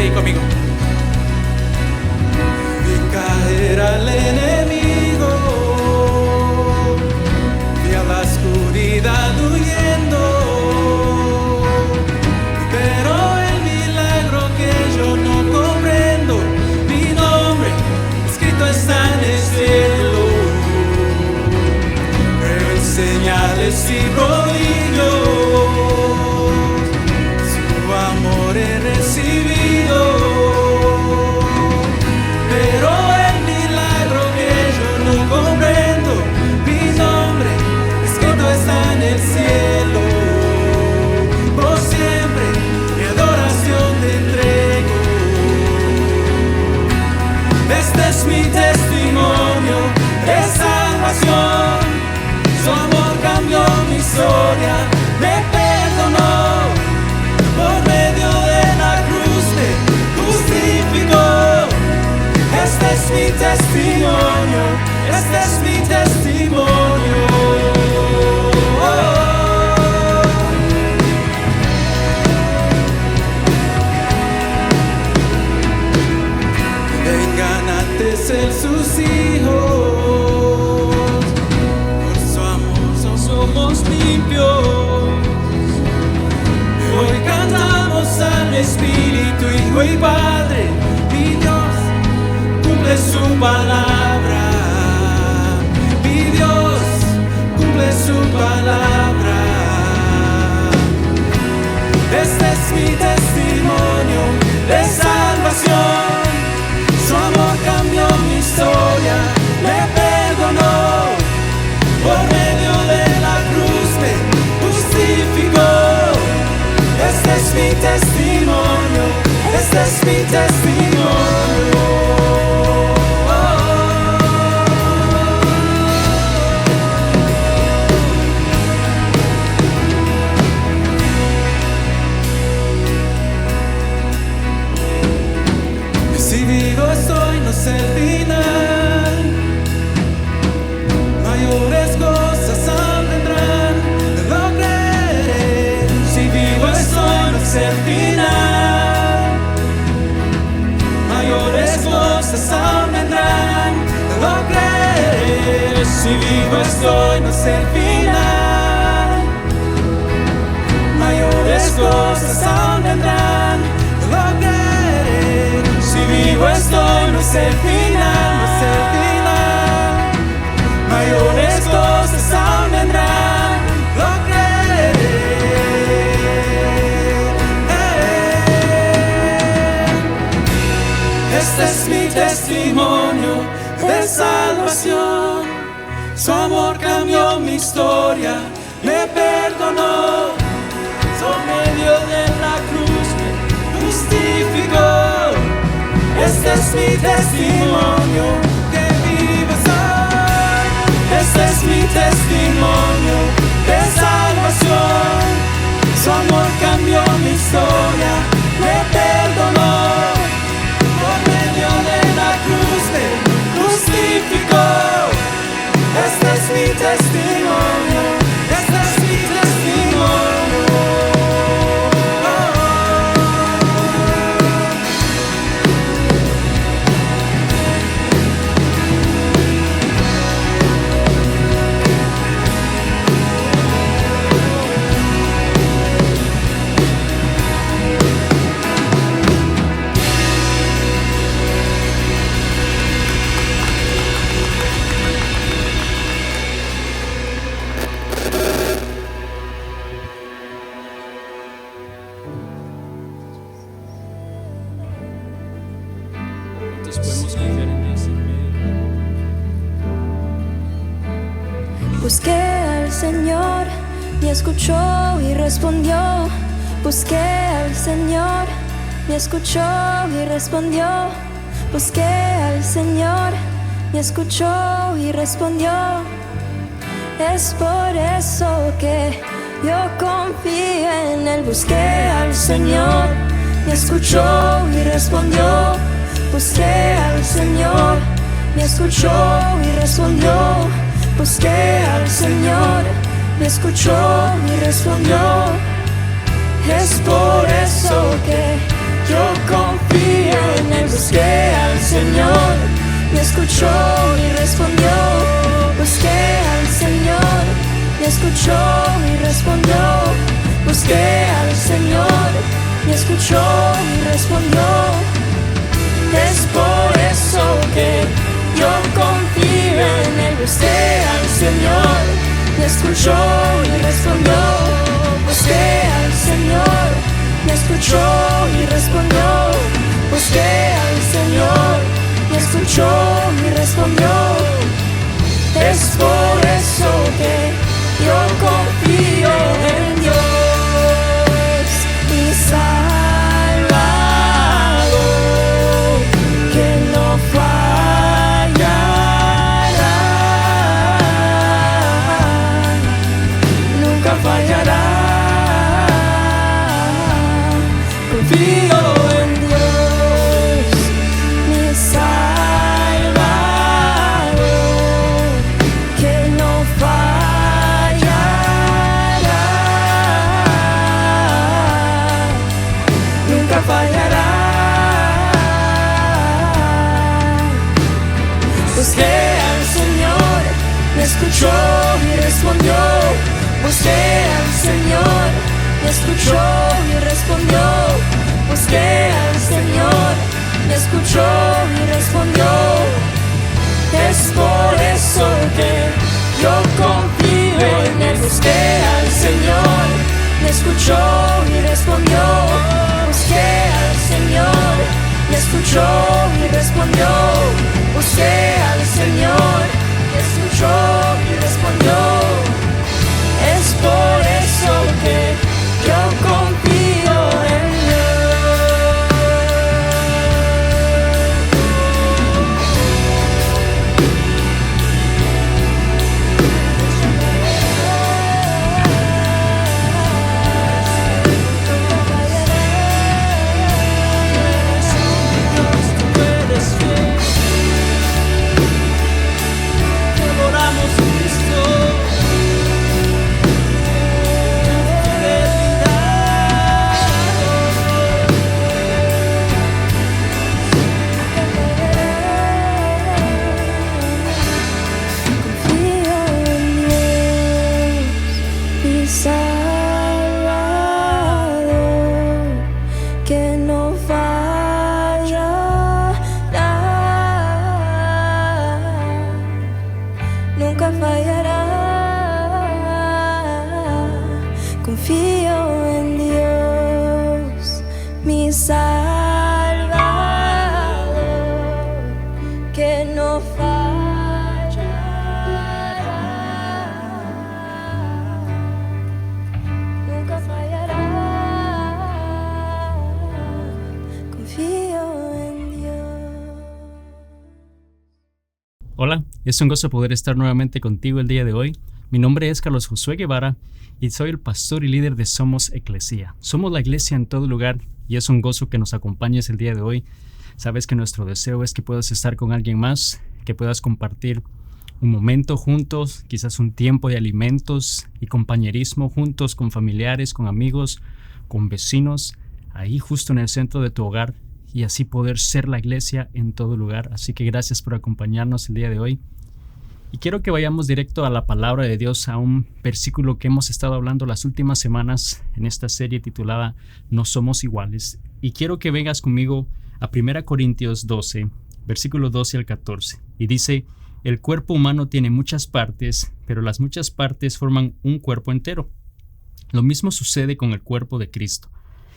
ahí conmigo. Vi caer al enemigo, vi a la oscuridad huyendo, pero el milagro que yo no comprendo, mi nombre escrito está en el cielo. Creo en señales y prodigios, su amor he recibido. Mi testimonio de salvación, su amor cambió mi historia, me perdonó, por medio de la cruz me justificó. Este es mi testimonio, este es mi testimonio. Ser sus hijos, por su amor somos limpios. Hoy cantamos al Espíritu, Hijo y Padre, mi Dios cumple su palabra, mi Dios cumple su palabra. Este es mi testimonio de salvación. Su amor cambió mi historia, me perdonó, por medio de la cruz me justificó. Este es mi testimonio, este es mi testimonio. El final, mayores cosas aún vendrán, lo creeré. Si vivo estoy, no es el final, mayores cosas aún vendrán, lo creeré. Si vivo estoy, no es el final, mayores cosas aún vendrán, lo creeré. Si vivo estoy, no es el final, no es el final, mayores cosas aún vendrán, lo creeré. Este es mi testimonio de salvación, su amor cambió mi historia, me perdonó, por medio de la cruz me justificó. Este es mi testimonio, que vivo soy. Este es mi testimonio de salvación. Su amor cambió mi historia, me perdonó. Por medio de la cruz me justificó. Este es mi testimonio, este es mi testimonio. Podemos confiar en Dios en medio. Busqué al Señor y escuchó y respondió. Busqué al Señor y escuchó y respondió. Busqué al Señor y escuchó y respondió. Es por eso que yo confío en Él. Busqué al Señor y escuchó y respondió. Busqué al Señor y escuchó y respondió. Busqué al Señor y escuchó y respondió. Es por eso que yo confío busqué al Señor, me escuchó y respondió. Busqué al Señor, me escuchó y respondió. Busqué al Señor, me escuchó y respondió. Es por eso que yo confío en Él. Busqué al Señor, me escuchó y respondió. Busqué al Señor, me escuchó y respondió. Busqué al Señor, me escuchó y respondió. Es por eso que yo confío en Dios, mi Salvador, que no fallará, nunca fallará. Confío en Dios, mi Salvador, que no fallará, nunca fallará. Busqué al Señor, me escuchó y respondió. Busqué al Señor, me escuchó y respondió. Busqué al Señor, me escuchó y respondió. Es por eso que yo confío en Él. Busqué al Señor, me escuchó y respondió. Busqué al Señor, me escuchó y respondió. Busqué al Señor, me escuchó y respondió. Es por eso que yo confío en Hola, es un gozo poder estar nuevamente contigo el día de hoy. Mi nombre es Carlos Josué Guevara y soy el pastor y líder de Somos Eclesia. Somos la iglesia en todo lugar y es un gozo que nos acompañes el día de hoy. Sabes que nuestro deseo es que puedas estar con alguien más, que puedas compartir un momento juntos, quizás un tiempo de alimentos y compañerismo juntos con familiares, con amigos, con vecinos, ahí justo en el centro de tu hogar, y así poder ser la iglesia en todo lugar. Así que gracias por acompañarnos el día de hoy. Y quiero que vayamos directo a la palabra de Dios, a un versículo que hemos estado hablando las últimas semanas en esta serie titulada No somos iguales. Y quiero que vengas conmigo a 1 Corintios 12, versículo 12 al 14. Y dice: el cuerpo humano tiene muchas partes, pero las muchas partes forman un cuerpo entero. Lo mismo sucede con el cuerpo de Cristo.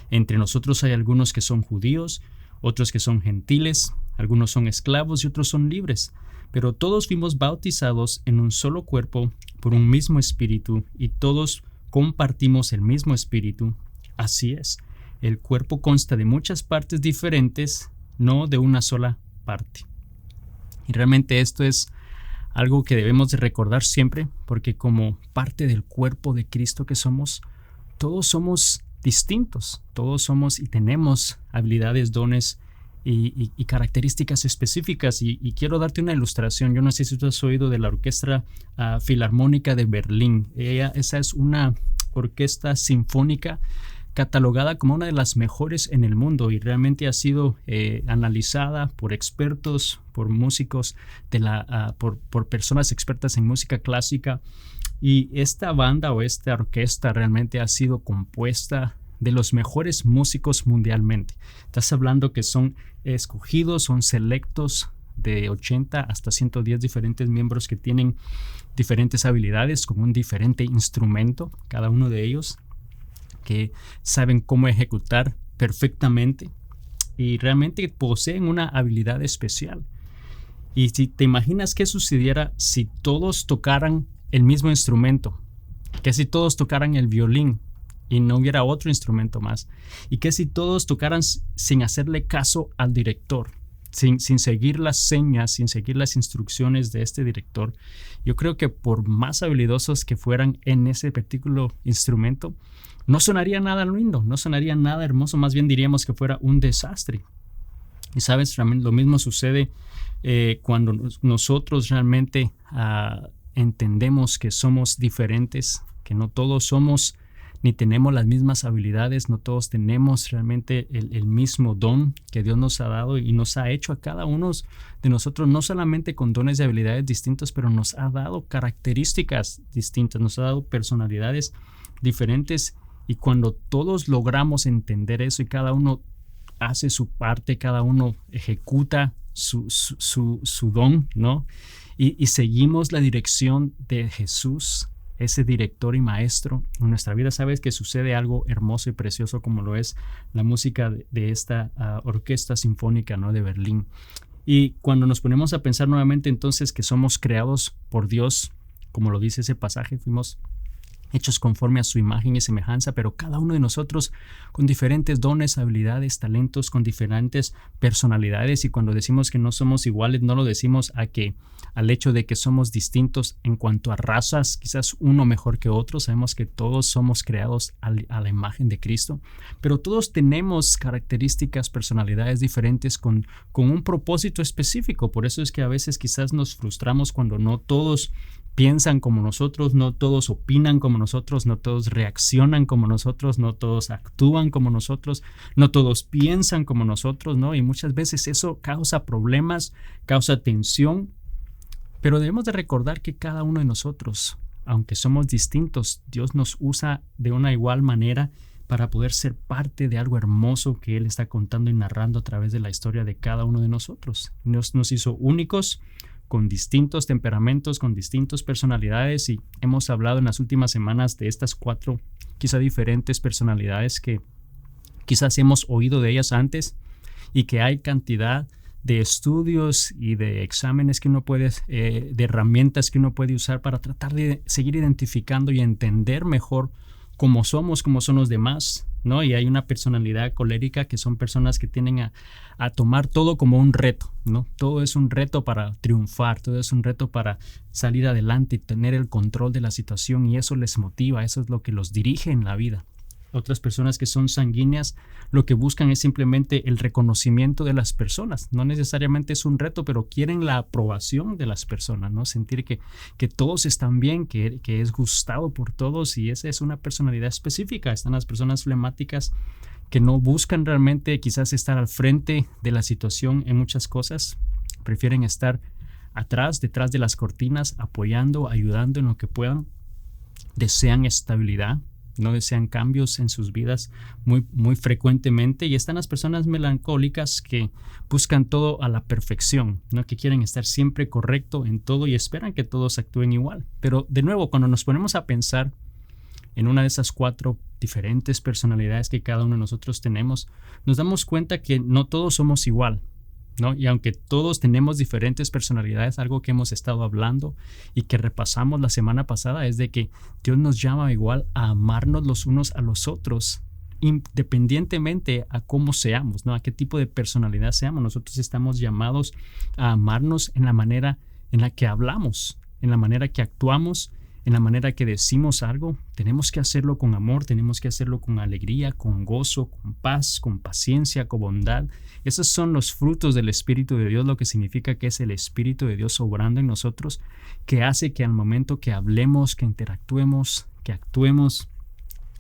Entre nosotros hay algunos que son judíos, otros que son gentiles, algunos son esclavos y otros son libres, pero todos fuimos bautizados en un solo cuerpo por un mismo espíritu y todos compartimos el mismo espíritu. Así es, el cuerpo consta de muchas partes diferentes, no de una sola parte. Y realmente esto es algo que debemos de recordar siempre, porque como parte del cuerpo de Cristo que somos, todos somos distintos, todos somos y tenemos habilidades, dones y características específicas. Y quiero darte una ilustración. Yo no sé si tú has oído de la Orquesta Filarmónica de Berlín. Esa es una orquesta sinfónica catalogada como una de las mejores en el mundo y realmente ha sido analizada por expertos, por músicos, por personas expertas en música clásica. Y esta banda o esta orquesta realmente ha sido compuesta de los mejores músicos mundialmente. Estás hablando que son escogidos, son selectos de 80 hasta 110 diferentes miembros que tienen diferentes habilidades con un diferente instrumento, cada uno de ellos, que saben cómo ejecutar perfectamente y realmente poseen una habilidad especial. Y si te imaginas qué sucediera si todos tocaran el mismo instrumento, que si todos tocaran el violín y no hubiera otro instrumento más, y que si todos tocaran sin hacerle caso al director, sin seguir las señas, sin seguir las instrucciones de este director, yo creo que por más habilidosos que fueran en ese particular instrumento, no sonaría nada lindo, no sonaría nada hermoso, más bien diríamos que fuera un desastre. Y sabes, lo mismo sucede cuando nosotros realmente entendemos que somos diferentes, que no todos somos ni tenemos las mismas habilidades, no todos tenemos realmente el mismo don que Dios nos ha dado y nos ha hecho a cada uno de nosotros, no solamente con dones y habilidades distintos, pero nos ha dado características distintas, nos ha dado personalidades diferentes. Y cuando todos logramos entender eso y cada uno hace su parte, cada uno ejecuta su don, ¿no? Y seguimos la dirección de Jesús, ese director y maestro en nuestra vida, sabes que sucede algo hermoso y precioso como lo es la música de esta orquesta sinfónica, ¿no? De Berlín. Y cuando nos ponemos a pensar nuevamente entonces que somos creados por Dios, como lo dice ese pasaje, fuimos hechos conforme a su imagen y semejanza, pero cada uno de nosotros con diferentes dones, habilidades, talentos, con diferentes personalidades. Y cuando decimos que no somos iguales, no lo decimos al hecho de que somos distintos en cuanto a razas, quizás uno mejor que otro. Sabemos que todos somos creados a la imagen de Cristo, pero todos tenemos características, personalidades diferentes con un propósito específico. Por eso es que a veces quizás nos frustramos cuando no todos piensan como nosotros, no todos opinan como nosotros, no todos reaccionan como nosotros, no todos actúan como nosotros, no todos piensan como nosotros, ¿no? Y muchas veces eso causa problemas, causa tensión, pero debemos de recordar que cada uno de nosotros, aunque somos distintos, Dios nos usa de una igual manera para poder ser parte de algo hermoso que Él está contando y narrando a través de la historia de cada uno de nosotros. Nos hizo únicos, con distintos temperamentos, con distintas personalidades, y hemos hablado en las últimas semanas de estas 4 quizá diferentes personalidades que quizás hemos oído de ellas antes y que hay cantidad de estudios y de exámenes que uno puede, de herramientas que uno puede usar para tratar de seguir identificando y entender mejor cómo somos, cómo son los demás, ¿no? Y hay una personalidad colérica que son personas que tienden a tomar todo como un reto, ¿no? Todo es un reto para triunfar, todo es un reto para salir adelante y tener el control de la situación, y eso les motiva, eso es lo que los dirige en la vida. Otras personas que son sanguíneas lo que buscan es simplemente el reconocimiento de las personas. No necesariamente es un reto, pero quieren la aprobación de las personas, ¿no? Sentir que todos están bien, que es gustado por todos, y esa es una personalidad específica. Están las personas flemáticas que no buscan realmente quizás estar al frente de la situación en muchas cosas. Prefieren estar atrás, detrás de las cortinas, apoyando, ayudando en lo que puedan. Desean estabilidad, no desean cambios en sus vidas muy frecuentemente. Y están las personas melancólicas que buscan todo a la perfección, ¿no? Que quieren estar siempre correcto en todo y esperan que todos actúen igual. Pero de nuevo, cuando nos ponemos a pensar en una de esas 4 diferentes personalidades que cada uno de nosotros tenemos, nos damos cuenta que no todos somos igual, ¿no? Y aunque todos tenemos diferentes personalidades, algo que hemos estado hablando y que repasamos la semana pasada es de que Dios nos llama igual a amarnos los unos a los otros, independientemente a cómo seamos, ¿no? A qué tipo de personalidad seamos. Nosotros estamos llamados a amarnos en la manera en la que hablamos, en la manera que actuamos, en la manera que decimos algo. Tenemos que hacerlo con amor, tenemos que hacerlo con alegría, con gozo, con paz, con paciencia, con bondad. Esos son los frutos del Espíritu de Dios, lo que significa que es el Espíritu de Dios obrando en nosotros, que hace que al momento que hablemos, que interactuemos, que actuemos,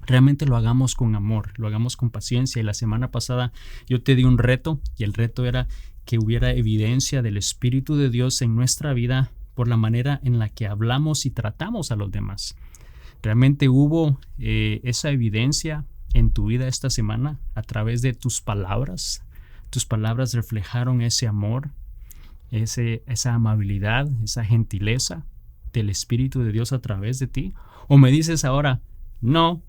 realmente lo hagamos con amor, lo hagamos con paciencia. Y la semana pasada yo te di un reto, y el reto era que hubiera evidencia del Espíritu de Dios en nuestra vida por la manera en la que hablamos y tratamos a los demás. ¿Realmente hubo esa evidencia en tu vida esta semana a través de tus palabras? ¿Tus palabras reflejaron ese amor, esa amabilidad, esa gentileza del Espíritu de Dios a través de ti? ¿O me dices ahora, no,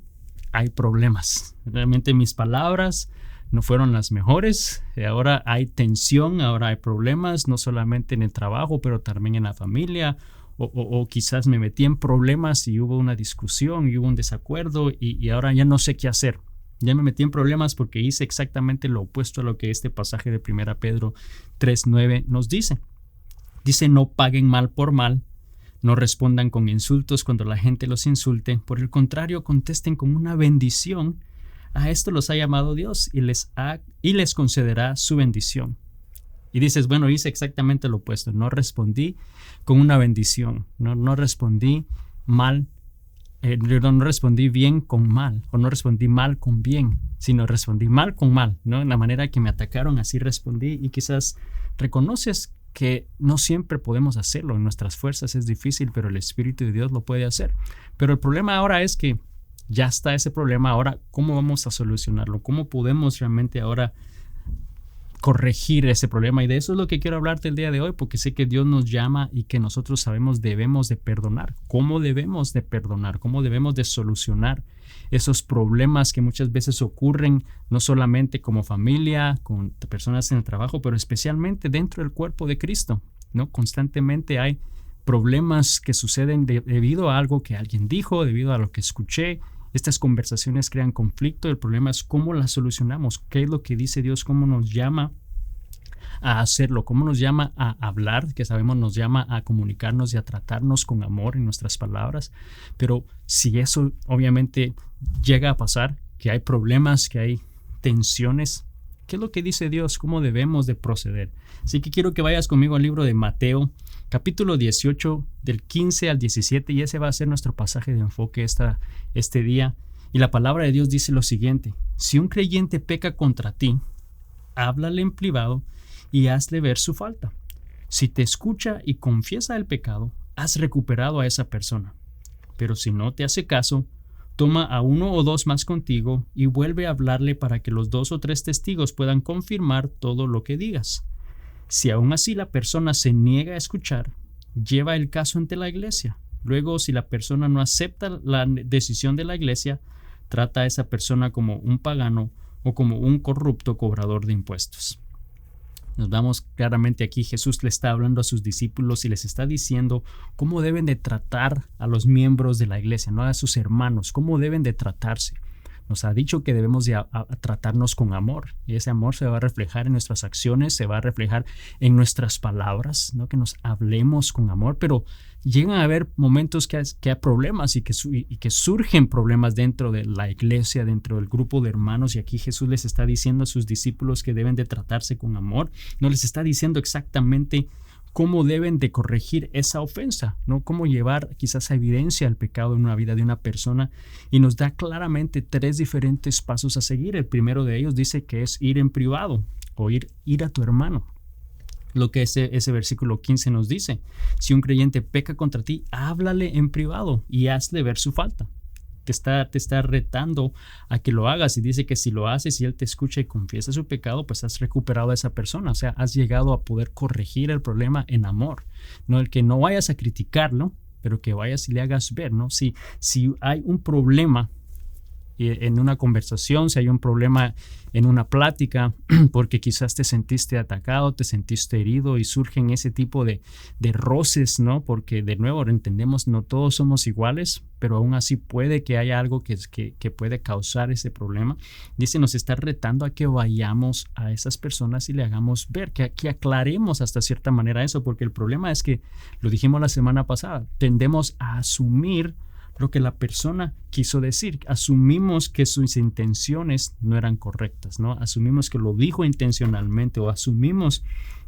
hay problemas? Realmente mis palabras no fueron las mejores. Ahora hay tensión, ahora hay problemas, no solamente en el trabajo, pero también en la familia. O quizás me metí en problemas y hubo una discusión y hubo un desacuerdo y ahora ya no sé qué hacer. Ya me metí en problemas porque hice exactamente lo opuesto a lo que este pasaje de 1 Pedro 3:9 nos dice. Dice, no paguen mal por mal, no respondan con insultos cuando la gente los insulte. Por el contrario, contesten con una bendición. A esto los ha llamado Dios y les concederá su bendición. Y dices, bueno, hice exactamente lo opuesto. No respondí con una bendición. No respondí mal. No respondí bien con mal, o no respondí mal con bien, sino respondí mal con mal, ¿no? En la manera que me atacaron, así respondí. Y quizás reconoces que no siempre podemos hacerlo. En nuestras fuerzas es difícil, pero el Espíritu de Dios lo puede hacer. Pero el problema ahora es que ya está ese problema. Ahora, ¿cómo vamos a solucionarlo? ¿Cómo podemos realmente ahora corregir ese problema? Y de eso es lo que quiero hablarte el día de hoy, porque sé que Dios nos llama y que nosotros sabemos debemos de perdonar. ¿Cómo debemos de perdonar? ¿Cómo debemos de solucionar esos problemas que muchas veces ocurren no solamente como familia, con personas en el trabajo, pero especialmente dentro del cuerpo de Cristo, ¿no? Constantemente hay problemas que suceden debido a algo que alguien dijo, debido a lo que escuché. Estas conversaciones crean conflicto. El problema es cómo las solucionamos. ¿Qué es lo que dice Dios? ¿Cómo nos llama a hacerlo? ¿Cómo nos llama a hablar? Que sabemos nos llama a comunicarnos y a tratarnos con amor en nuestras palabras. Pero si eso obviamente llega a pasar, que hay problemas, que hay tensiones, ¿qué es lo que dice Dios? ¿Cómo debemos de proceder? Así que quiero que vayas conmigo al libro de Mateo, capítulo 18, del 15 al 17, y ese va a ser nuestro pasaje de enfoque este día. Y la palabra de Dios dice lo siguiente: si un creyente peca contra ti, háblale en privado y hazle ver su falta. Si te escucha y confiesa el pecado, has recuperado a esa persona. Pero si no te hace caso, toma a 1 o 2 más contigo y vuelve a hablarle para que los 2 o 3 testigos puedan confirmar todo lo que digas. Si aún así la persona se niega a escuchar, lleva el caso ante la iglesia. Luego, si la persona no acepta la decisión de la iglesia, trata a esa persona como un pagano o como un corrupto cobrador de impuestos. Nos vamos claramente aquí. Jesús le está hablando a sus discípulos y les está diciendo cómo deben de tratar a los miembros de la iglesia, no a sus hermanos, cómo deben de tratarse. Nos ha dicho que debemos de tratarnos con amor, y ese amor se va a reflejar en nuestras acciones, se va a reflejar en nuestras palabras, ¿no? Que nos hablemos con amor, pero llegan a haber momentos que hay problemas y que surgen problemas dentro de la iglesia, dentro del grupo de hermanos, y aquí Jesús les está diciendo a sus discípulos que deben de tratarse con amor. No les está diciendo exactamente cómo deben de corregir esa ofensa, ¿no? Cómo llevar quizás a evidencia el pecado en una vida de una persona, y nos da claramente 3 diferentes pasos a seguir. El primero de ellos dice que es ir en privado o ir a tu hermano. Lo que ese versículo 15 nos dice: si un creyente peca contra ti, háblale en privado y hazle ver su falta. Te está retando a que lo hagas, y dice que si lo haces y él te escucha y confiesa su pecado, pues has recuperado a esa persona. O sea, has llegado a poder corregir el problema en amor. No el que no vayas a criticarlo, pero que vayas y le hagas ver, ¿no? Si hay un problema en una conversación, si hay un problema en una plática, porque quizás te sentiste atacado, te sentiste herido y surgen ese tipo de roces, ¿no? Porque de nuevo entendemos, no todos somos iguales, pero aún así puede que haya algo que puede causar ese problema. Dice, nos está retando a que vayamos a esas personas y le hagamos ver, que aclaremos hasta cierta manera eso, porque el problema es que, lo dijimos la semana pasada, tendemos a asumir lo que la persona quiso decir. Asumimos que sus intenciones no eran correctas, ¿no? Asumimos que lo dijo intencionalmente, o asumimos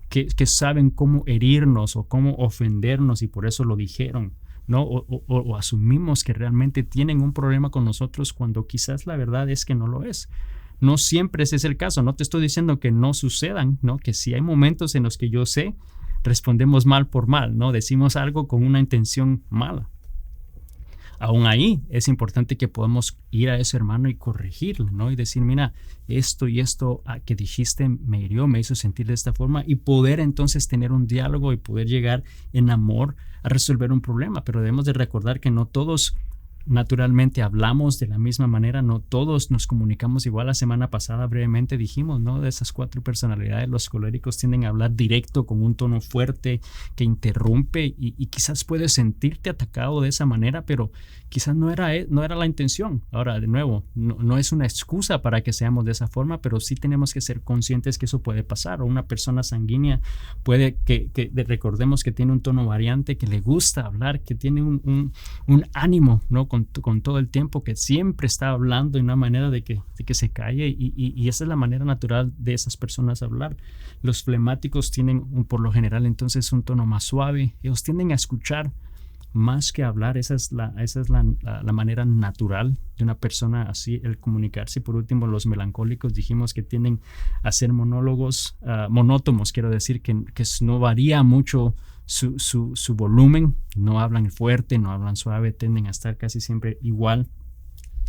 que saben cómo herirnos o cómo ofendernos y por eso lo dijeron, ¿no? O asumimos que realmente tienen un problema con nosotros cuando quizás la verdad es que no lo es. No siempre ese es el caso. No te estoy diciendo que no sucedan, ¿no? Que si hay momentos en los que yo sé, respondemos mal por mal, ¿no? Decimos algo con una intención mala. Aún ahí es importante que podamos ir a ese hermano y corregirlo, ¿no? Y decir, mira, esto y esto que dijiste me hirió, me hizo sentir de esta forma, y poder entonces tener un diálogo y poder llegar en amor a resolver un problema. Pero debemos de recordar que no todos naturalmente hablamos de la misma manera, no todos nos comunicamos igual. La semana pasada brevemente dijimos, ¿no? De esas 4 personalidades, los coléricos tienden a hablar directo con un tono fuerte que interrumpe y quizás puedes sentirte atacado de esa manera, pero quizás no era la intención. Ahora, de nuevo, no es una excusa para que seamos de esa forma, pero sí tenemos que ser conscientes que eso puede pasar. O una persona sanguínea puede que recordemos que tiene un tono variante, que le gusta hablar, que tiene un ánimo, ¿no? Con todo el tiempo, que siempre está hablando de una manera de que se calle, y esa es la manera natural de esas personas hablar. Los flemáticos tienen por lo general entonces un tono más suave. Ellos tienden a escuchar más que hablar. Esa es la manera natural de una persona así, el comunicarse. Por último, los melancólicos dijimos que tienden a ser monólogos, monótonos, quiero decir, que no varía mucho su volumen, no hablan fuerte, no hablan suave, tienden a estar casi siempre igual.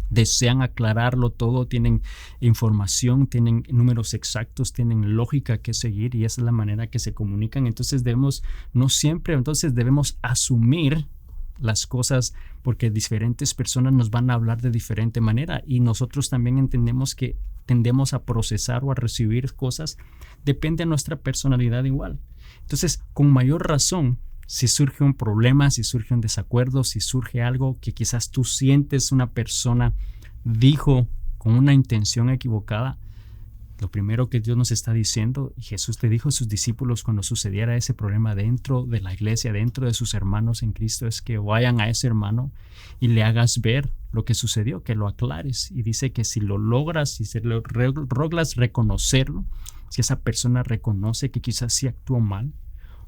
Desean aclararlo todo, tienen información, tienen números exactos, tienen lógica que seguir, y esa es la manera que se comunican. Entonces debemos asumir las cosas, porque diferentes personas nos van a hablar de diferente manera, y nosotros también entendemos que tendemos a procesar o a recibir cosas, depende de nuestra personalidad igual. Entonces, con mayor razón, si surge un problema, si surge un desacuerdo, si surge algo que quizás tú sientes una persona dijo con una intención equivocada, lo primero que Dios nos está diciendo, y Jesús le dijo a sus discípulos cuando sucediera ese problema dentro de la iglesia, dentro de sus hermanos en Cristo, es que vayan a ese hermano y le hagas ver lo que sucedió, que lo aclares. Y dice que si lo logras, si se lo logras reconocerlo, si esa persona reconoce que quizás sí actuó mal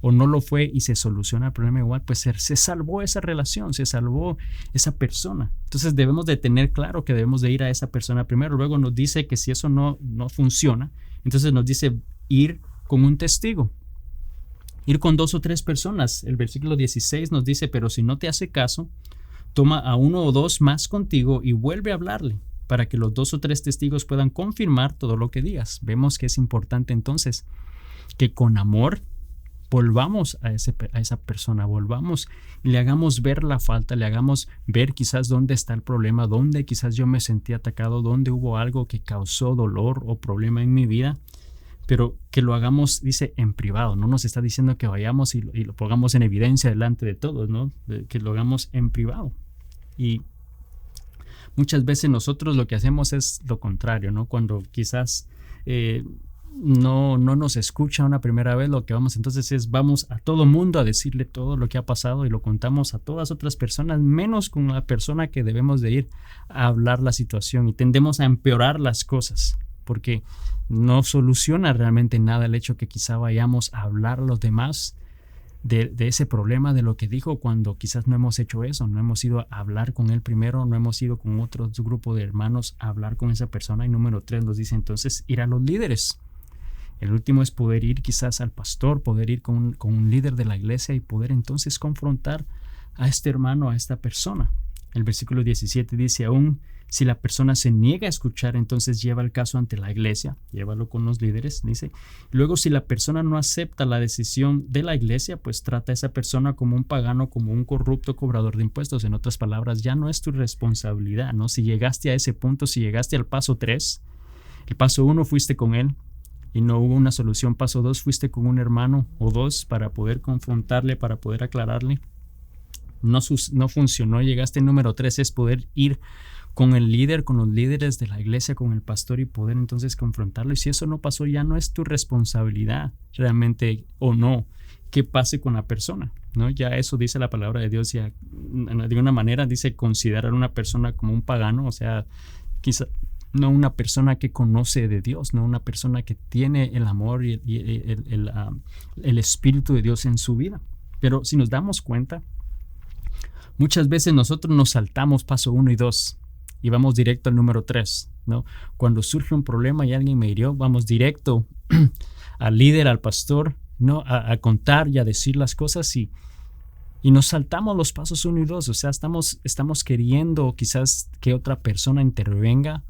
o no lo fue y se soluciona el problema igual, pues se salvó esa relación, se salvó esa persona. Entonces debemos de tener claro que debemos de ir a esa persona primero. Luego nos dice que si eso no funciona, entonces nos dice ir con un testigo, ir con 2 o 3 personas. El versículo 16 nos dice, pero si no te hace caso, toma a 1 o 2 más contigo y vuelve a hablarle, para que los 2 o 3 testigos puedan confirmar todo lo que digas. Vemos que es importante entonces que con amor volvamos a esa persona, volvamos y le hagamos ver la falta, le hagamos ver quizás dónde está el problema, dónde quizás yo me sentí atacado, dónde hubo algo que causó dolor o problema en mi vida, pero que lo hagamos, dice, en privado. No nos está diciendo que vayamos y lo pongamos en evidencia delante de todos, ¿no? Que lo hagamos en privado. Y muchas veces nosotros lo que hacemos es lo contrario, ¿no? Cuando quizás no nos escucha una primera vez, lo que vamos entonces es vamos a todo mundo a decirle todo lo que ha pasado y lo contamos a todas otras personas, menos con la persona que debemos de ir a hablar la situación, y tendemos a empeorar las cosas porque no soluciona realmente nada el hecho que quizá vayamos a hablar a los demás de ese problema, de lo que dijo, cuando quizás no hemos hecho eso, no hemos ido a hablar con él primero, no hemos ido con otro grupo de hermanos a hablar con esa persona. Y número 3 nos dice entonces ir a los líderes. El último es poder ir quizás al pastor, poder ir con un líder de la iglesia y poder entonces confrontar a este hermano, a esta persona. El versículo 17 dice, aún si la persona se niega a escuchar, entonces lleva el caso ante la iglesia, llévalo con los líderes, dice. Luego, si la persona no acepta la decisión de la iglesia, pues trata a esa persona como un pagano, como un corrupto cobrador de impuestos. En otras palabras, ya no es tu responsabilidad, ¿no? Si llegaste a ese punto, si llegaste al paso 3, el paso 1 fuiste con él y no hubo una solución. Paso 2, fuiste con un hermano o 2 para poder confrontarle, para poder aclararle. No funcionó, llegaste. Número 3 es poder ir con el líder, con los líderes de la iglesia, con el pastor, y poder entonces confrontarlo. Y si eso no pasó, ya no es tu responsabilidad realmente o no que pase con la persona, ¿no? Ya eso dice la palabra de Dios. Ya de una manera dice considerar a una persona como un pagano, o sea, quizá no una persona que conoce de Dios, no una persona que tiene el amor y el Espíritu de Dios en su vida. Pero si nos damos cuenta, Muchas veces nosotros nos saltamos paso 1 y 2 y vamos directo al número 3, ¿no? Cuando surge un problema y alguien me hirió, vamos directo al líder, al pastor, ¿no? A contar y a decir las cosas y nos saltamos los pasos 1 y 2. O sea, estamos queriendo quizás que otra persona intervenga,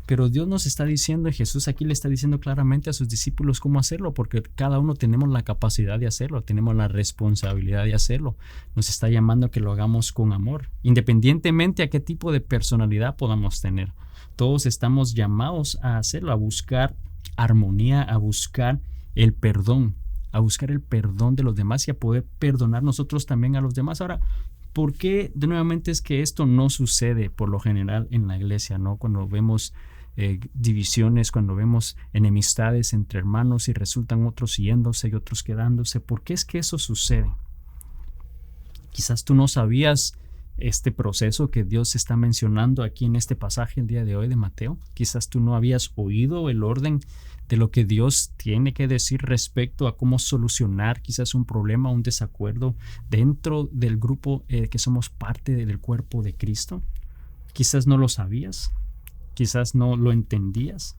pero Dios nos está diciendo, y Jesús aquí le está diciendo claramente a sus discípulos cómo hacerlo, porque cada uno tenemos la capacidad de hacerlo, tenemos la responsabilidad de hacerlo. Nos está llamando a que lo hagamos con amor, independientemente a qué tipo de personalidad podamos tener. Todos estamos llamados a hacerlo, a buscar armonía, a buscar el perdón de los demás y a poder perdonar nosotros también a los demás. Ahora, ¿por qué nuevamente es que esto no sucede por lo general en la iglesia, ¿no? Cuando vemos divisiones, cuando vemos enemistades entre hermanos y resultan otros yéndose y otros quedándose, ¿por qué es que eso sucede? Quizás tú no sabías este proceso que Dios está mencionando aquí en este pasaje el día de hoy de Mateo. Quizás tú no habías oído el orden de lo que Dios tiene que decir respecto a cómo solucionar quizás un problema, un desacuerdo dentro del grupo que somos parte del cuerpo de Cristo. Quizás no lo sabías, quizás no lo entendías,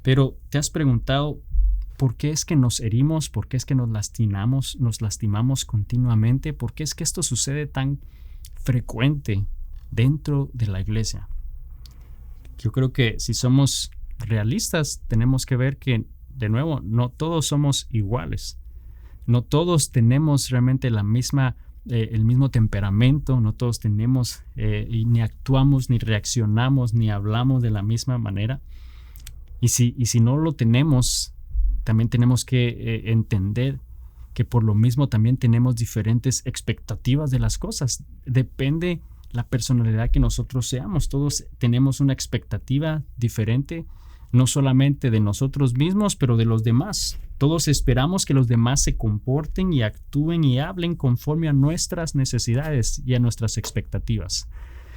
pero te has preguntado por qué es que nos herimos, por qué es que nos lastimamos continuamente, por qué es que esto sucede tan frecuente dentro de la iglesia. Yo creo que si somos realistas, tenemos que ver que, de nuevo, no todos somos iguales. No todos tenemos realmente el mismo temperamento, no todos tenemos y ni actuamos, ni reaccionamos, ni hablamos de la misma manera. Y si no lo tenemos, también tenemos que entender que por lo mismo también tenemos diferentes expectativas de las cosas. Depende la personalidad que nosotros seamos. Todos tenemos una expectativa diferente, no solamente de nosotros mismos, pero de los demás. Todos esperamos que los demás se comporten y actúen y hablen conforme a nuestras necesidades y a nuestras expectativas.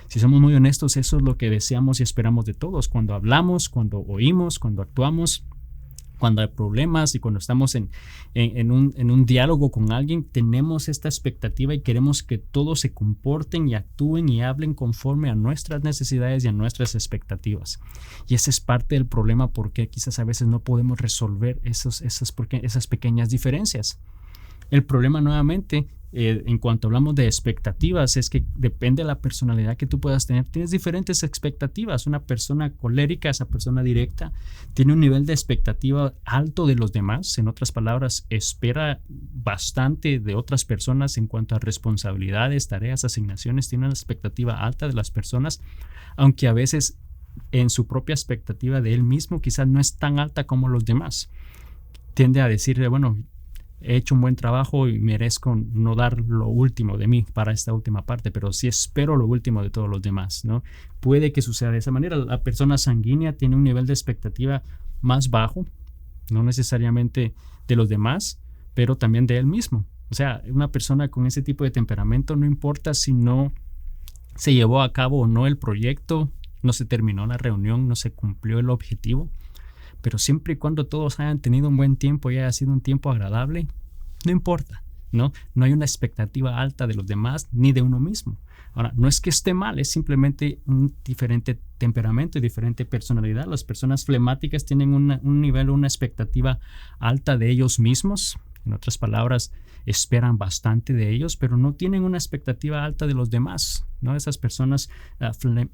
Si somos muy honestos, eso es lo que deseamos y esperamos de todos. Cuando hablamos, cuando oímos, cuando actuamos, cuando hay problemas y cuando estamos en un diálogo con alguien, tenemos esta expectativa y queremos que todos se comporten y actúen y hablen conforme a nuestras necesidades y a nuestras expectativas. Y ese es parte del problema, porque quizás a veces no podemos resolver esas pequeñas diferencias. El problema, nuevamente, en cuanto hablamos de expectativas, es que depende de la personalidad que tú puedas tener. Tienes diferentes expectativas. Una persona colérica, esa persona directa, tiene un nivel de expectativa alto de los demás. En otras palabras, espera bastante de otras personas en cuanto a responsabilidades, tareas, asignaciones. Tiene una expectativa alta de las personas, aunque a veces en su propia expectativa de él mismo quizás no es tan alta como los demás. Tiende a decirle, bueno, he hecho un buen trabajo y merezco no dar lo último de mí para esta última parte, pero sí espero lo último de todos los demás, ¿no? Puede que suceda de esa manera. La persona sanguínea tiene un nivel de expectativa más bajo, no necesariamente de los demás, pero también de él mismo. O sea, una persona con ese tipo de temperamento, no importa si no se llevó a cabo o no el proyecto, no se terminó la reunión, no se cumplió el objetivo, pero siempre y cuando todos hayan tenido un buen tiempo y haya sido un tiempo agradable, no importa, ¿no? No hay una expectativa alta de los demás ni de uno mismo. Ahora, no es que esté mal, es simplemente un diferente temperamento y diferente personalidad. Las personas flemáticas tienen un nivel, una expectativa alta de ellos mismos. En otras palabras, esperan bastante de ellos, pero no tienen una expectativa alta de los demás, ¿no? Esas personas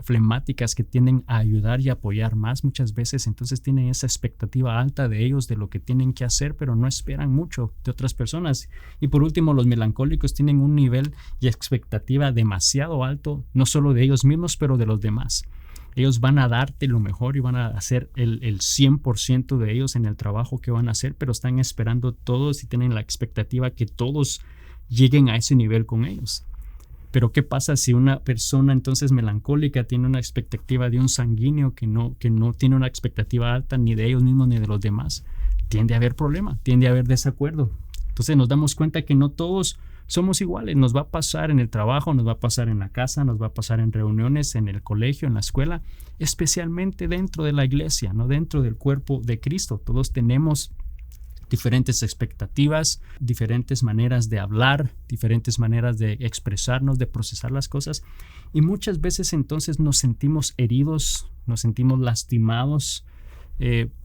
flemáticas que tienden a ayudar y apoyar más muchas veces, entonces tienen esa expectativa alta de ellos, de lo que tienen que hacer, pero no esperan mucho de otras personas. Y por último, los melancólicos tienen un nivel y expectativa demasiado alto, no solo de ellos mismos, pero de los demás. Ellos van a darte lo mejor y van a hacer el 100% de ellos en el trabajo que van a hacer, pero están esperando todos y tienen la expectativa que todos lleguen a ese nivel con ellos. Pero ¿qué pasa si una persona entonces melancólica tiene una expectativa de un sanguíneo que no tiene una expectativa alta ni de ellos mismos ni de los demás? Tiende a haber problema, tiende a haber desacuerdo. Entonces nos damos cuenta que no todos somos iguales. Nos va a pasar en el trabajo, nos va a pasar en la casa, nos va a pasar en reuniones, en el colegio, en la escuela, especialmente dentro de la iglesia, no dentro del cuerpo de Cristo. Todos tenemos diferentes expectativas, diferentes maneras de hablar, diferentes maneras de expresarnos, de procesar las cosas. Y muchas veces entonces nos sentimos heridos, nos sentimos lastimados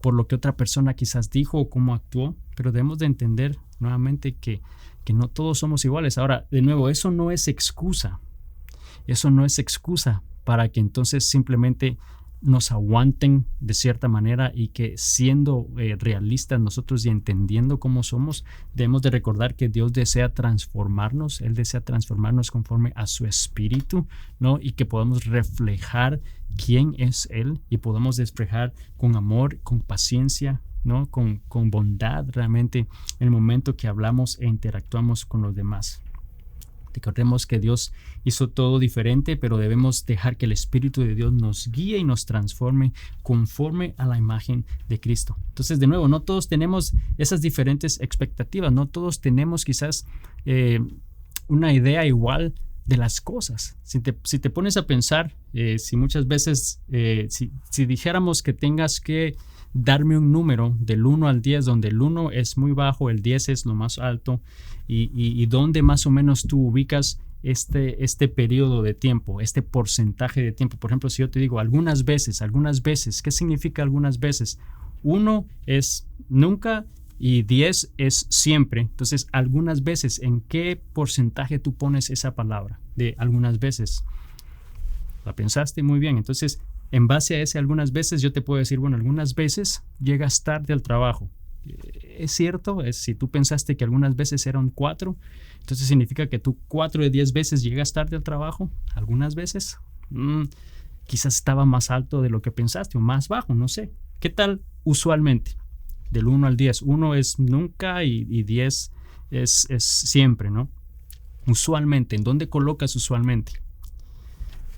por lo que otra persona quizás dijo o cómo actuó, pero debemos de entender nuevamente que no todos somos iguales. Ahora, de nuevo, eso no es excusa para que entonces simplemente nos aguanten de cierta manera, y que siendo realistas nosotros y entendiendo cómo somos, debemos de recordar que Dios desea transformarnos. Él desea transformarnos conforme a su espíritu, ¿no? Y que podamos reflejar quién es Él, y podamos reflejar con amor, con paciencia, ¿no? Con bondad realmente en el momento que hablamos e interactuamos con los demás. Recordemos que Dios hizo todo diferente, pero debemos dejar que el Espíritu de Dios nos guíe y nos transforme conforme a la imagen de Cristo. Entonces, de nuevo, no todos tenemos esas diferentes expectativas, no todos tenemos quizás una idea igual de las cosas. Si te pones a pensar, si muchas veces, si dijéramos que tengas que darme un número del 1 al 10, donde el 1 es muy bajo, el 10 es lo más alto, y donde más o menos tú ubicas este periodo de tiempo, este porcentaje de tiempo. Por ejemplo, si yo te digo algunas veces, ¿qué significa algunas veces? 1 es nunca y 10 es siempre. Entonces, algunas veces, ¿en qué porcentaje tú pones esa palabra de algunas veces? ¿La pensaste? Muy bien. Entonces, en base a ese algunas veces, yo te puedo decir, bueno, algunas veces llegas tarde al trabajo. Es cierto, si tú pensaste que algunas veces eran 4, entonces significa que tú 4 de 10 veces llegas tarde al trabajo. Algunas veces, quizás estaba más alto de lo que pensaste, o más bajo, no sé. ¿Qué tal usualmente? Del 1 al 10. 1 es nunca y 10 es siempre, ¿no? Usualmente, ¿en dónde colocas usualmente?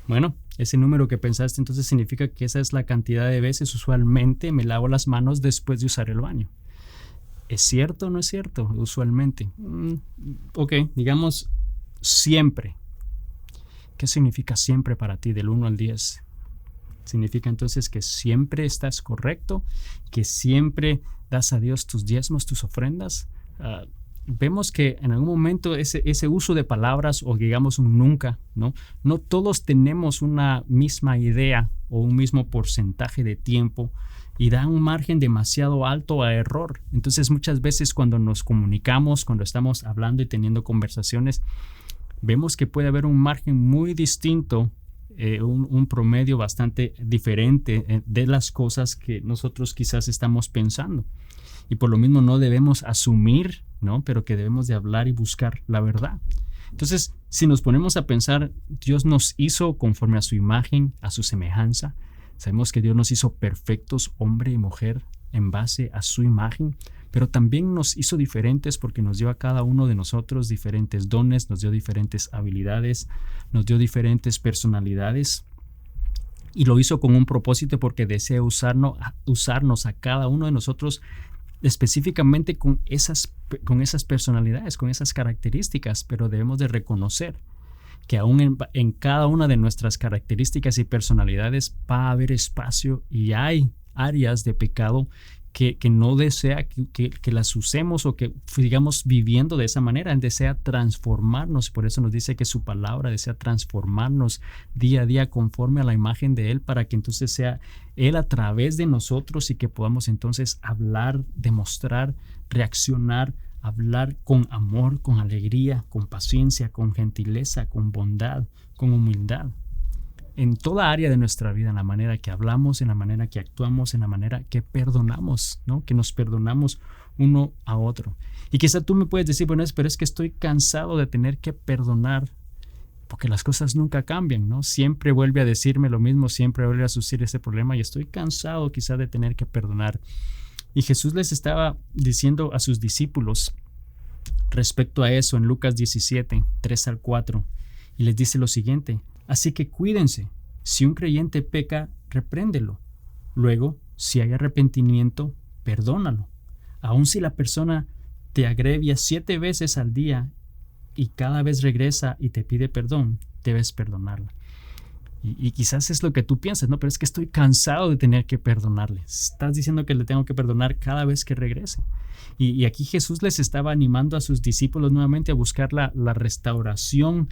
Bueno, ese número que pensaste entonces significa que esa es la cantidad de veces usualmente me lavo las manos después de usar el baño. ¿Es cierto o no es cierto? Usualmente. Ok, digamos siempre. ¿Qué significa siempre para ti del 1 al 10? Significa entonces que siempre estás correcto, que siempre das a Dios tus diezmos, tus ofrendas. Vemos que en algún momento ese uso de palabras, o digamos un nunca, ¿no? No todos tenemos una misma idea o un mismo porcentaje de tiempo, y da un margen demasiado alto a error. Entonces, muchas veces cuando nos comunicamos, cuando estamos hablando y teniendo conversaciones, vemos que puede haber un margen muy distinto, un promedio bastante diferente de las cosas que nosotros quizás estamos pensando. Y por lo mismo no debemos asumir, ¿no? Pero que debemos de hablar y buscar la verdad. Entonces, si nos ponemos a pensar, Dios nos hizo conforme a su imagen, a su semejanza. Sabemos que Dios nos hizo perfectos, hombre y mujer, en base a su imagen, pero también nos hizo diferentes porque nos dio a cada uno de nosotros diferentes dones, nos dio diferentes habilidades, nos dio diferentes personalidades, y lo hizo con un propósito, porque desea usarnos a cada uno de nosotros específicamente con esas personalidades, con esas características. Pero debemos de reconocer que aún en cada una de nuestras características y personalidades va a haber espacio, y hay áreas de pecado que no desea que las usemos, o que sigamos viviendo de esa manera. Él desea transformarnos. Por eso nos dice que su palabra desea transformarnos día a día conforme a la imagen de Él, para que entonces sea Él a través de nosotros, y que podamos entonces hablar, demostrar, reaccionar, hablar con amor, con alegría, con paciencia, con gentileza, con bondad, con humildad. En toda área de nuestra vida, en la manera que hablamos, en la manera que actuamos, en la manera que perdonamos, ¿no? Que nos perdonamos uno a otro. Y quizá tú me puedes decir, bueno, pero es que estoy cansado de tener que perdonar, porque las cosas nunca cambian, ¿no? Siempre vuelve a decirme lo mismo, siempre vuelve a suceder ese problema, y estoy cansado quizá de tener que perdonar. Y Jesús les estaba diciendo a sus discípulos respecto a eso en Lucas 17, 3 al 4, y les dice lo siguiente: así que cuídense, si un creyente peca, repréndelo. Luego, si hay arrepentimiento, perdónalo. Aun si la persona te agrevia 7 veces al día y cada vez regresa y te pide perdón, debes perdonarla. Y quizás es lo que tú piensas, ¿no? Pero es que estoy cansado de tener que perdonarle. Estás diciendo que le tengo que perdonar cada vez que regrese. Y aquí Jesús les estaba animando a sus discípulos nuevamente a buscar la restauración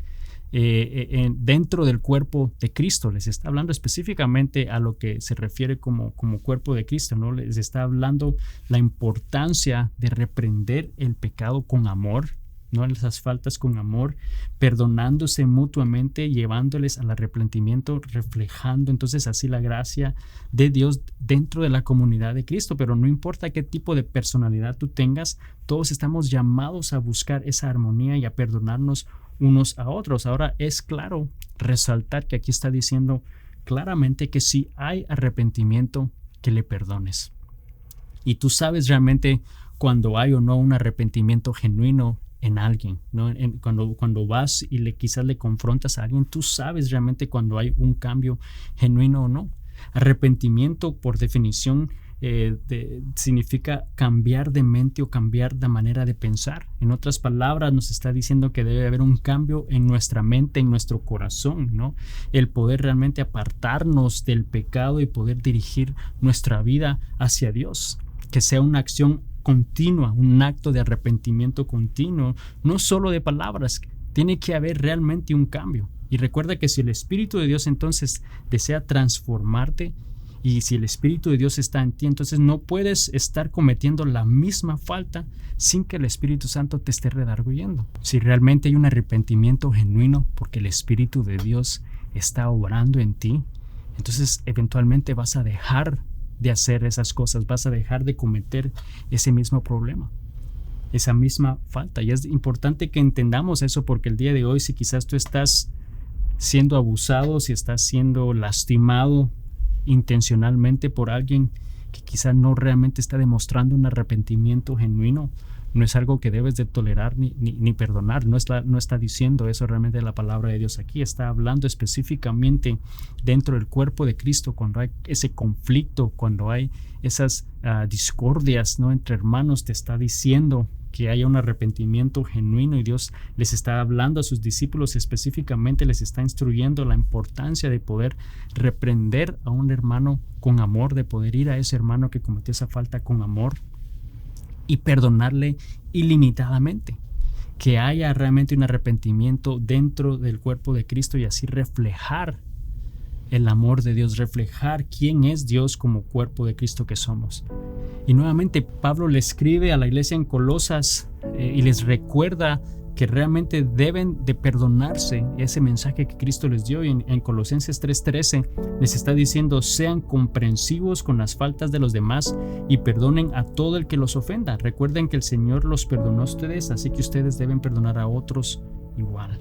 dentro del cuerpo de Cristo. Les está hablando específicamente a lo que se refiere como cuerpo de Cristo, ¿no? Les está hablando la importancia de reprender el pecado con amor, ¿no? Esas faltas con amor, perdonándose mutuamente, llevándoles al arrepentimiento, reflejando entonces así la gracia de Dios dentro de la comunidad de Cristo. Pero no importa qué tipo de personalidad tú tengas, todos estamos llamados a buscar esa armonía y a perdonarnos unos a otros. Ahora es claro resaltar que aquí está diciendo claramente que si hay arrepentimiento, que le perdones. Y tú sabes realmente cuando hay o no un arrepentimiento genuino en alguien, ¿no? Cuando vas y quizás le confrontas a alguien, tú sabes realmente cuando hay un cambio genuino o no. Arrepentimiento, por definición, significa cambiar de mente o cambiar de manera de pensar. En otras palabras, nos está diciendo que debe haber un cambio en nuestra mente, en nuestro corazón, ¿no? El poder realmente apartarnos del pecado y poder dirigir nuestra vida hacia Dios. Que sea una acción continua, un acto de arrepentimiento continuo, no solo de palabras. Tiene que haber realmente un cambio. Y recuerda que si el Espíritu de Dios entonces desea transformarte, y si el Espíritu de Dios está en ti, entonces no puedes estar cometiendo la misma falta sin que el Espíritu Santo te esté redarguyendo. Si realmente hay un arrepentimiento genuino porque el Espíritu de Dios está obrando en ti, entonces eventualmente vas a dejar de hacer esas cosas, vas a dejar de cometer ese mismo problema, esa misma falta. Y es importante que entendamos eso, porque el día de hoy, si quizás tú estás siendo abusado, si estás siendo lastimado intencionalmente por alguien que quizás no realmente está demostrando un arrepentimiento genuino, no es algo que debes de tolerar ni perdonar. No está diciendo eso realmente la palabra de Dios aquí. Está hablando específicamente dentro del cuerpo de Cristo, cuando hay ese conflicto, cuando hay esas discordias, ¿no? Entre hermanos, te está diciendo que haya un arrepentimiento genuino, y Dios les está hablando a sus discípulos, específicamente les está instruyendo la importancia de poder reprender a un hermano con amor, de poder ir a ese hermano que cometió esa falta con amor y perdonarle ilimitadamente. Que haya realmente un arrepentimiento dentro del cuerpo de Cristo y así reflejar el amor de Dios, reflejar quién es Dios como cuerpo de Cristo que somos. Y nuevamente Pablo le escribe a la iglesia en Colosas y les recuerda que realmente deben de perdonarse ese mensaje que Cristo les dio. Y en Colosenses 3:13 les está diciendo: sean comprensivos con las faltas de los demás y perdonen a todo el que los ofenda. Recuerden que el Señor los perdonó a ustedes, así que ustedes deben perdonar a otros igual.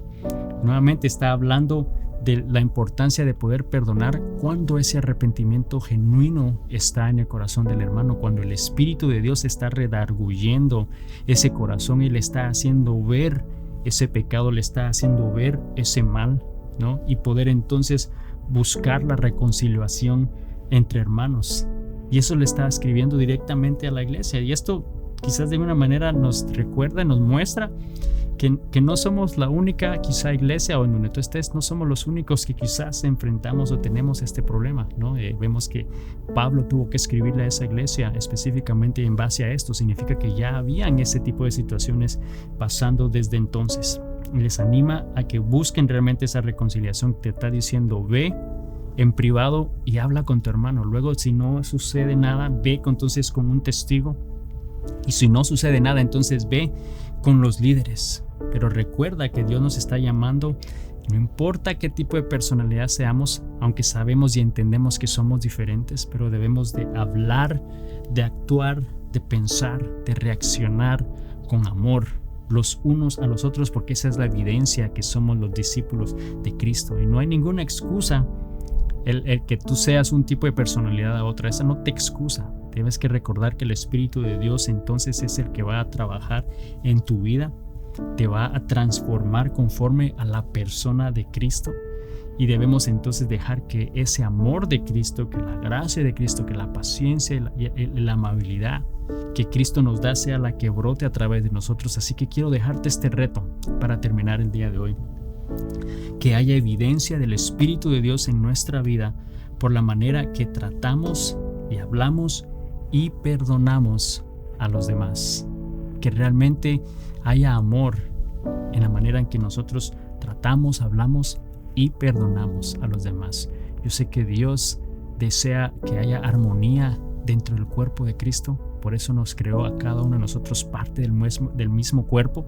Nuevamente está hablando de la importancia de poder perdonar cuando ese arrepentimiento genuino está en el corazón del hermano, cuando el Espíritu de Dios está redarguyendo ese corazón y le está haciendo ver ese pecado, le está haciendo ver ese mal, ¿no? Y poder entonces buscar la reconciliación entre hermanos. Y eso le está escribiendo directamente a la iglesia. Y esto quizás de alguna manera nos recuerda, nos muestra que no somos la única quizá iglesia, o en donde tú estés, no somos los únicos que quizás enfrentamos o tenemos este problema, ¿no? Vemos que Pablo tuvo que escribirle a esa iglesia específicamente en base a esto. Significa que ya habían ese tipo de situaciones pasando desde entonces. Y les anima a que busquen realmente esa reconciliación. Te está diciendo: ve en privado y habla con tu hermano. Luego, si no sucede nada, ve entonces con un testigo. Y si no sucede nada, entonces ve con los líderes. Pero recuerda que Dios nos está llamando, no importa qué tipo de personalidad seamos, aunque sabemos y entendemos que somos diferentes, pero debemos de hablar, de actuar, de pensar, de reaccionar con amor los unos a los otros, porque esa es la evidencia que somos los discípulos de Cristo. Y no hay ninguna excusa el que tú seas un tipo de personalidad a otra. Esa no te excusa. Debes que recordar que el Espíritu de Dios entonces es el que va a trabajar en tu vida, te va a transformar conforme a la persona de Cristo. Y debemos entonces dejar que ese amor de Cristo, que la gracia de Cristo, que la paciencia y la amabilidad que Cristo nos da sea la que brote a través de nosotros. Así que quiero dejarte este reto para terminar el día de hoy. que haya evidencia del Espíritu de Dios en nuestra vida por la manera que tratamos y hablamos y perdonamos a los demás. Que realmente haya amor en la manera en que nosotros tratamos, hablamos y perdonamos a los demás. Yo sé que Dios desea que haya armonía dentro del cuerpo de Cristo, por eso nos creó a cada uno de nosotros parte del mismo cuerpo,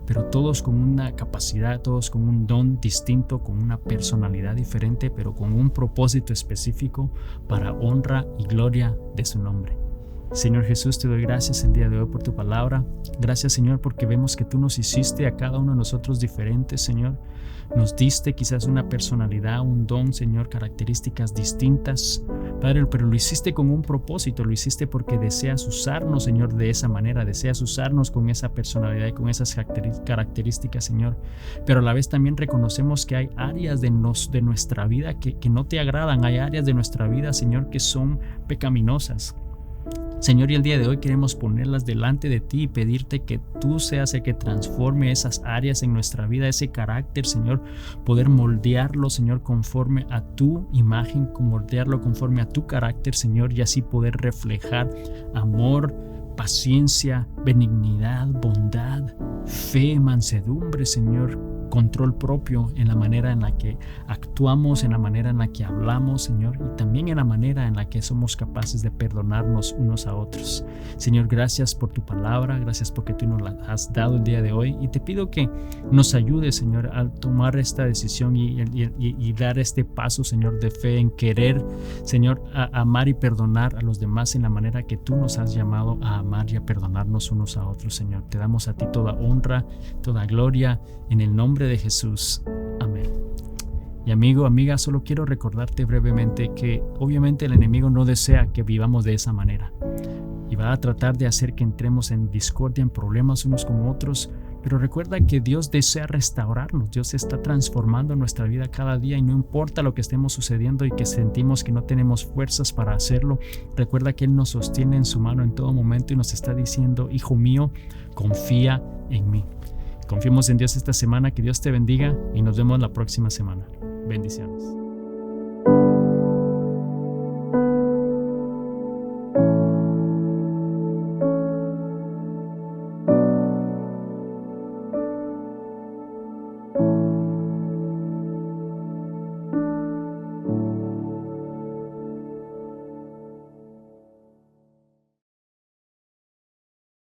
pero todos con una capacidad, todos con un don distinto, con una personalidad diferente, pero con un propósito específico para honra y gloria de su nombre. Señor Jesús, te doy gracias el día de hoy por tu palabra. Gracias, Señor, porque vemos que tú nos hiciste a cada uno de nosotros diferentes, Señor. Nos diste quizás una personalidad, un don, Señor, características distintas, Padre, pero lo hiciste con un propósito, lo hiciste porque deseas usarnos, Señor, de esa manera, deseas usarnos con esa personalidad y con esas características, Señor. Pero a la vez también reconocemos que hay áreas de nuestra vida que no te agradan, hay áreas de nuestra vida, Señor, que son pecaminosas. Señor, y el día de hoy queremos ponerlas delante de ti y pedirte que tú seas el que transforme esas áreas en nuestra vida, ese carácter, Señor, poder moldearlo, Señor, conforme a tu imagen, moldearlo conforme a tu carácter, Señor, y así poder reflejar amor, paciencia, benignidad, bondad, fe, mansedumbre, Señor, control propio en la manera en la que actuamos, en la manera en la que hablamos, Señor, y también en la manera en la que somos capaces de perdonarnos unos a otros. Señor, gracias por tu palabra, gracias porque tú nos la has dado el día de hoy, y te pido que nos ayudes, Señor, a tomar esta decisión y dar este paso, Señor, de fe en querer, Señor, a amar y perdonar a los demás en la manera que tú nos has llamado a amar y a perdonarnos unos a otros, Señor. Te damos a ti toda honra, toda gloria, en el nombre de Jesús. Amén. Y amigo, amiga, solo quiero recordarte brevemente que obviamente el enemigo no desea que vivamos de esa manera y va a tratar de hacer que entremos en discordia, en problemas unos con otros, pero recuerda que Dios desea restaurarnos. Dios está transformando nuestra vida cada día y no importa lo que estemos sucediendo y que sentimos que no tenemos fuerzas para hacerlo, recuerda que Él nos sostiene en su mano en todo momento y nos está diciendo: hijo mío, confía en mí. Confiemos en Dios esta semana, que Dios te bendiga y nos vemos la próxima semana. Bendiciones.